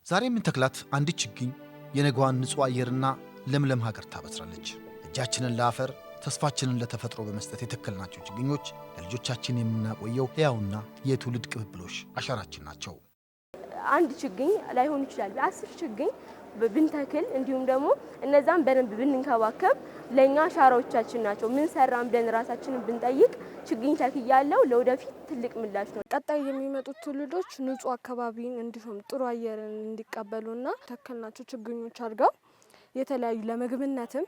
ዛሬ የምንተክላት አንዲት ችግኝ የነገዋን ንጹህ አየርና ለምለም ሀገር ታበስራለች። እጃችንን ለአፈር ተስፋችንን ለተፈጥሮ በመስጠት የተከልናቸው ችግኞች ለልጆቻችን የምናቆየው ሕያውና የትውልድ ቅብብሎሽ አሻራችን ናቸው። አንድ ችግኝ ላይሆን ይችላል 10 ችግኝ ብንተክል እንዲሁም ደግሞ እነዛን በደንብ ብንንከባከብ ለኛ አሻራዎቻችን ናቸው። ምን ሰራን ብለን ራሳችንን ብንጠይቅ ችግኝ ተክያለሁ ለወደፊት ትልቅ ምላሽ ነው። ቀጣይ የሚመጡት ትውልዶች ንጹህ አካባቢን እንዲሁም ጥሩ አየርን እንዲቀበሉና ተከልናቸው ችግኞች አድርገው የተለያዩ ለምግብነትም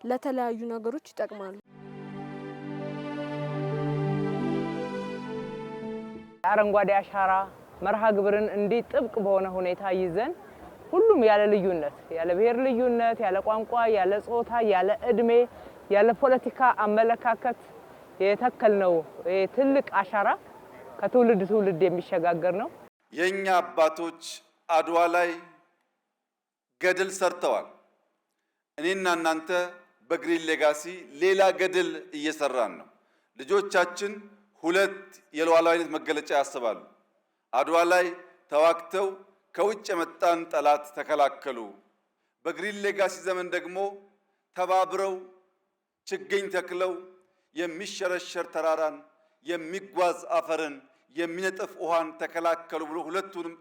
ለተለያዩ ነገሮች ይጠቅማሉ። አረንጓዴ አሻራ መርሃ ግብርን እንዲህ ጥብቅ በሆነ ሁኔታ ይዘን ሁሉም ያለ ልዩነት ያለ ብሔር ልዩነት ያለ ቋንቋ ያለ ጾታ ያለ እድሜ ያለ ፖለቲካ አመለካከት የተከልነው ትልቅ አሻራ ከትውልድ ትውልድ የሚሸጋገር ነው። የኛ አባቶች አድዋ ላይ ገድል ሰርተዋል። እኔና እናንተ በግሪን ሌጋሲ ሌላ ገድል እየሰራን ነው። ልጆቻችን ሁለት የሉዓላዊነት መገለጫ ያስባሉ። አድዋ ላይ ተዋግተው ከውጭ የመጣን ጠላት ተከላከሉ። በግሪን ሌጋሲ ዘመን ደግሞ ተባብረው ችግኝ ተክለው የሚሸረሸር ተራራን፣ የሚጓዝ አፈርን፣ የሚነጥፍ ውሃን ተከላከሉ ብሎ ሁለቱንም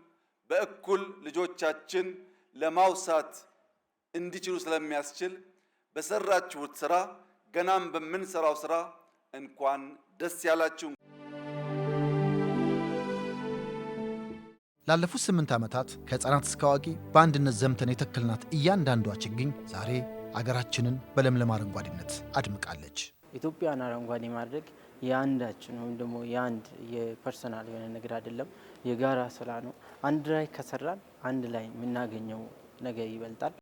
በእኩል ልጆቻችን ለማውሳት እንዲችሉ ስለሚያስችል በሰራችሁት ስራ ገናም በምንሰራው ስራ እንኳን ደስ ያላችሁ። ላለፉት 8 ዓመታት ከህፃናት እስከ አዋቂ በአንድነት ዘምተን የተከልናት እያንዳንዷ ችግኝ ዛሬ አገራችንን በለምለም አረንጓዴነት አድምቃለች። ኢትዮጵያን አረንጓዴ ማድረግ የአንዳችን ወይም ደግሞ የአንድ የፐርሰናል የሆነ ነገር አይደለም፣ የጋራ ስራ ነው። አንድ ላይ ከሰራን አንድ ላይ የምናገኘው ነገር ይበልጣል።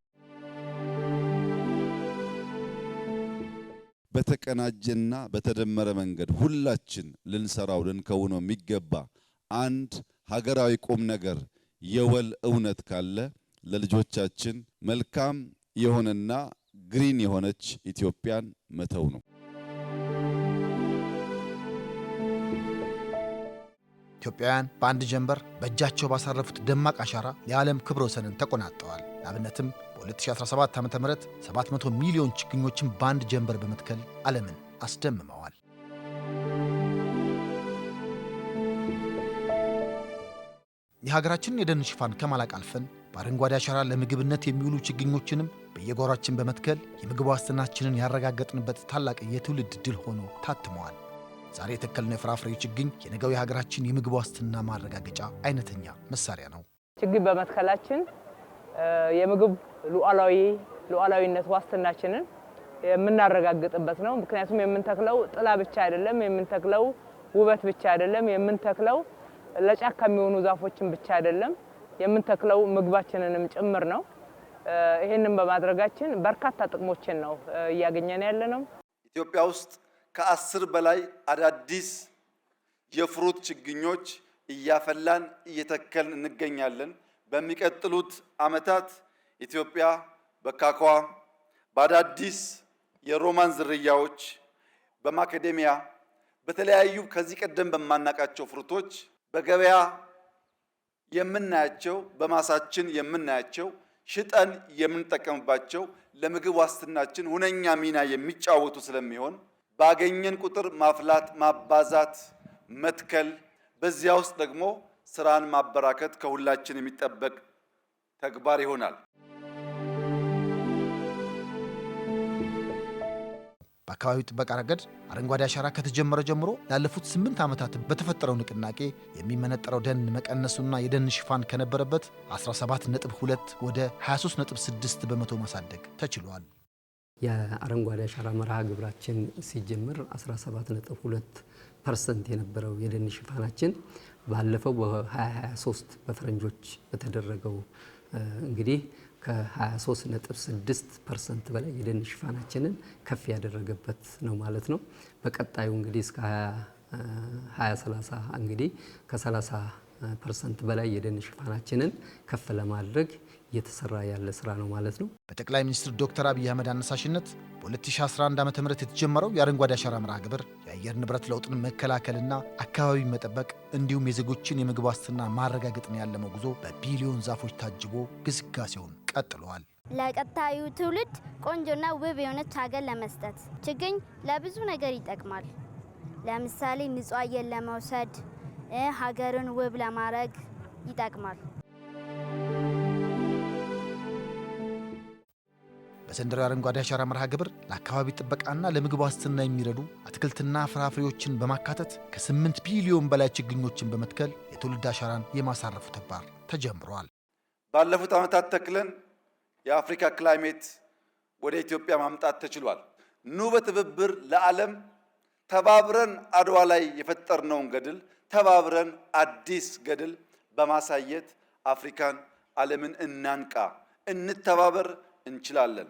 በተቀናጀና በተደመረ መንገድ ሁላችን ልንሰራው ልንከውነው የሚገባ አንድ ሀገራዊ ቁም ነገር የወል እውነት ካለ ለልጆቻችን መልካም የሆነና ግሪን የሆነች ኢትዮጵያን መተው ነው። ኢትዮጵያውያን በአንድ ጀንበር በእጃቸው ባሳረፉት ደማቅ አሻራ የዓለም ክብረ ወሰንን ተቆናጠዋል። ለአብነትም በ2017 ዓ.ም 700 ሚሊዮን ችግኞችን በአንድ ጀንበር በመትከል ዓለምን አስደምመዋል። የሀገራችንን የደን ሽፋን ከማላቅ አልፈን በአረንጓዴ አሻራ ለምግብነት የሚውሉ ችግኞችንም በየጓሯችን በመትከል የምግብ ዋስትናችንን ያረጋገጥንበት ታላቅ የትውልድ ድል ሆኖ ታትመዋል። ዛሬ የተከልነው የፍራፍሬ ችግኝ የነገው የሀገራችን የምግብ ዋስትና ማረጋገጫ አይነተኛ መሳሪያ ነው። ችግኝ በመትከላችን የምግብ ሉዓላዊነት ዋስትናችንን የምናረጋግጥበት ነው። ምክንያቱም የምንተክለው ጥላ ብቻ አይደለም፣ የምንተክለው ውበት ብቻ አይደለም፣ የምንተክለው ለጫካ የሚሆኑ ዛፎችን ብቻ አይደለም፣ የምንተክለው ምግባችንንም ጭምር ነው። ይሄንን በማድረጋችን በርካታ ጥቅሞችን ነው እያገኘን ያለነው። ኢትዮጵያ ውስጥ ከ10 በላይ አዳዲስ የፍሩት ችግኞች እያፈላን እየተከልን እንገኛለን። በሚቀጥሉት ዓመታት ኢትዮጵያ በካካዋ በአዳዲስ የሮማን ዝርያዎች በማካዴሚያ በተለያዩ ከዚህ ቀደም በማናቃቸው ፍሩቶች በገበያ የምናያቸው በማሳችን የምናያቸው ሽጠን የምንጠቀምባቸው ለምግብ ዋስትናችን ሁነኛ ሚና የሚጫወቱ ስለሚሆን ባገኘን ቁጥር ማፍላት፣ ማባዛት፣ መትከል በዚያ ውስጥ ደግሞ ስራን ማበራከት ከሁላችን የሚጠበቅ ተግባር ይሆናል። በአካባቢው ጥበቃ ረገድ አረንጓዴ አሻራ ከተጀመረ ጀምሮ ላለፉት 8 ዓመታት በተፈጠረው ንቅናቄ የሚመነጠረው ደን መቀነሱና የደን ሽፋን ከነበረበት 17.2 ወደ 23.6 በመቶ ማሳደግ ተችሏል። የአረንጓዴ አሻራ መርሃ ግብራችን ሲጀምር 17.2% የነበረው የደን ሽፋናችን ባለፈው በ2023 በፈረንጆች በተደረገው እንግዲህ ከ23.6% በላይ የደን ሽፋናችንን ከፍ ያደረገበት ነው ማለት ነው። በቀጣዩ እንግዲህ እስከ 2030 እንግዲህ ከ30% በላይ የደን ሽፋናችንን ከፍ ለማድረግ እየተሰራ ያለ ስራ ነው ማለት ነው። በጠቅላይ ሚኒስትር ዶክተር አብይ አህመድ አነሳሽነት በ2011 ዓ.ም የተጀመረው የአረንጓዴ አሻራ መርሃ ግብር የአየር ንብረት ለውጥን መከላከልና አካባቢ መጠበቅ እንዲሁም የዜጎችን የምግብ ዋስትና ማረጋገጥን ያለመው ጉዞ በቢሊዮን ዛፎች ታጅቦ ግስጋሴውን ቀጥሏል። ለቀጣዩ ትውልድ ቆንጆና ውብ የሆነች ሀገር ለመስጠት ችግኝ ለብዙ ነገር ይጠቅማል። ለምሳሌ ንጹህ አየር ለመውሰድ፣ ሀገርን ውብ ለማድረግ ይጠቅማል። በዘንድሮው አረንጓዴ አሻራ መርሃ ግብር ለአካባቢ ጥበቃና ለምግብ ዋስትና የሚረዱ አትክልትና ፍራፍሬዎችን በማካተት ከ8 ቢሊዮን በላይ ችግኞችን በመትከል የትውልድ አሻራን የማሳረፉ ተግባር ተጀምሯል። ባለፉት ዓመታት ተክለን የአፍሪካ ክላይሜት ወደ ኢትዮጵያ ማምጣት ተችሏል። ኑ በትብብር ለዓለም ተባብረን አድዋ ላይ የፈጠርነውን ገድል ተባብረን አዲስ ገድል በማሳየት አፍሪካን፣ ዓለምን እናንቃ፣ እንተባበር፣ እንችላለን።